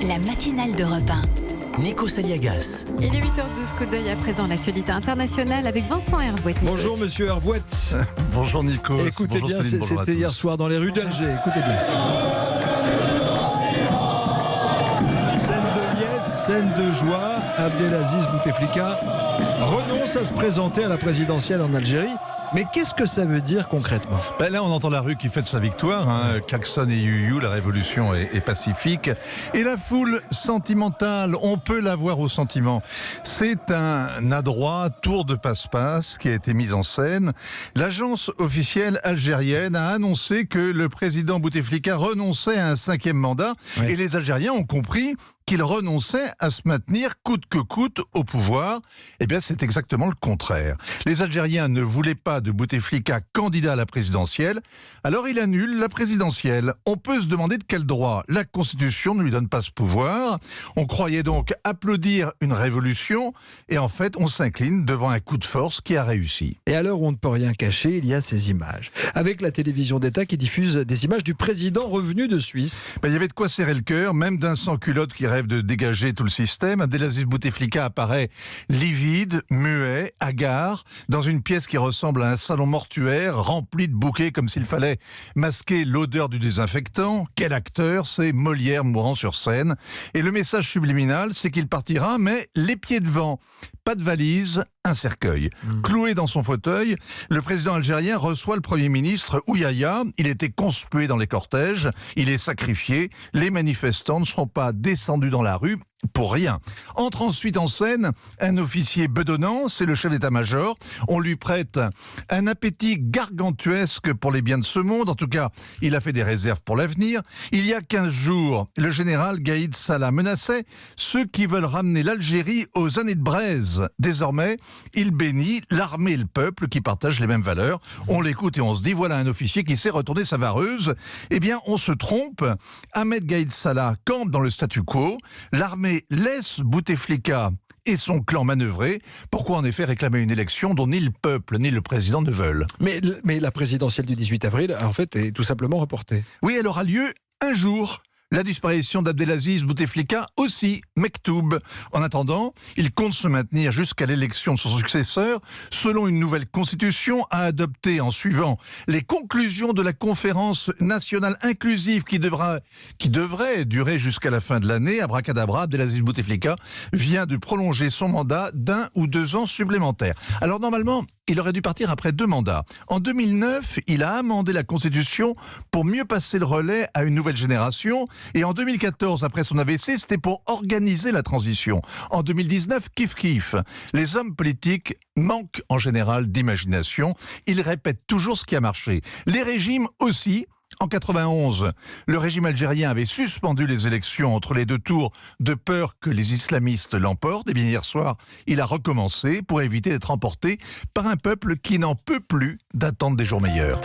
La matinale d'Europe 1. Nico Saliagas. Il est 8h12, coup d'œil à présent l'actualité internationale avec Vincent Hervouet. Bonjour monsieur Hervouet. Bonjour Nico. Écoutez bonjour bien, Céline, bonjour à c'était tous. hier soir dans les rues d'Alger. Écoutez bien. Scène de liesse, scène de joie. Abdelaziz Bouteflika renonce à se présenter à la présidentielle en Algérie. Mais qu'est-ce que ça veut dire concrètement ? Là, on entend la rue qui fête sa victoire. Klaxon et you-you, la révolution est pacifique. Et la foule sentimentale, on peut la voir au sentiment. C'est un adroit tour de passe-passe qui a été mis en scène. L'agence officielle algérienne a annoncé que le président Bouteflika renonçait à un 5e mandat. Oui. Et les Algériens ont compris qu'il renonçait à se maintenir coûte que coûte au pouvoir. Eh bien, c'est exactement le contraire. Les Algériens ne voulaient pas de Bouteflika candidat à la présidentielle, alors il annule la présidentielle. On peut se demander de quel droit. La Constitution ne lui donne pas ce pouvoir. On croyait donc applaudir une révolution, et en fait, on s'incline devant un coup de force qui a réussi. Et à l'heure où on ne peut rien cacher, il y a ces images. Avec la télévision d'État qui diffuse des images du président revenu de Suisse. Il y avait de quoi serrer le cœur, même d'un sans-culotte qui rêve de dégager tout le système. Abdelaziz Bouteflika apparaît livide, muet, hagard, dans une pièce qui ressemble à un salon mortuaire, rempli de bouquets comme s'il fallait masquer l'odeur du désinfectant. Quel acteur, c'est Molière mourant sur scène. Et le message subliminal, c'est qu'il partira, mais les pieds devant. Pas de valise, un cercueil. Cloué dans son fauteuil, le président algérien reçoit le Premier ministre Ouyaya. Il était conspué dans les cortèges, il est sacrifié. Les manifestants ne seront pas descendus dans la rue pour rien. Entre ensuite en scène un officier bedonnant, c'est le chef d'état-major. On lui prête un appétit gargantuesque pour les biens de ce monde. En tout cas, il a fait des réserves pour l'avenir. Il y a 15 jours, le général Gaïd Salah menaçait ceux qui veulent ramener l'Algérie aux années de braise. Désormais, il bénit l'armée et le peuple qui partagent les mêmes valeurs. On l'écoute et on se dit, voilà un officier qui sait retourner sa vareuse. Eh bien, on se trompe. Ahmed Gaïd Salah campe dans le statu quo. L'armée laisse Bouteflika et son clan manœuvrer. Pourquoi en effet réclamer une élection dont ni le peuple ni le président ne veulent ? Mais la présidentielle du 18 avril, en fait, est tout simplement reportée. Oui, elle aura lieu un jour. La disparition d'Abdelaziz Bouteflika aussi, Mektoub. En attendant, il compte se maintenir jusqu'à l'élection de son successeur, selon une nouvelle constitution à adopter en suivant les conclusions de la conférence nationale inclusive qui devrait durer jusqu'à la fin de l'année. Abracadabra, Abdelaziz Bouteflika vient de prolonger son mandat d'1 ou 2 ans supplémentaires. Alors normalement, il aurait dû partir après 2 mandats. En 2009, il a amendé la Constitution pour mieux passer le relais à une nouvelle génération. Et en 2014, après son AVC, c'était pour organiser la transition. En 2019, kiff-kiff. Les hommes politiques manquent en général d'imagination. Ils répètent toujours ce qui a marché. Les régimes aussi. En 91, le régime algérien avait suspendu les élections entre les 2 tours de peur que les islamistes l'emportent. Et bien hier soir, il a recommencé pour éviter d'être emporté par un peuple qui n'en peut plus d'attendre des jours meilleurs.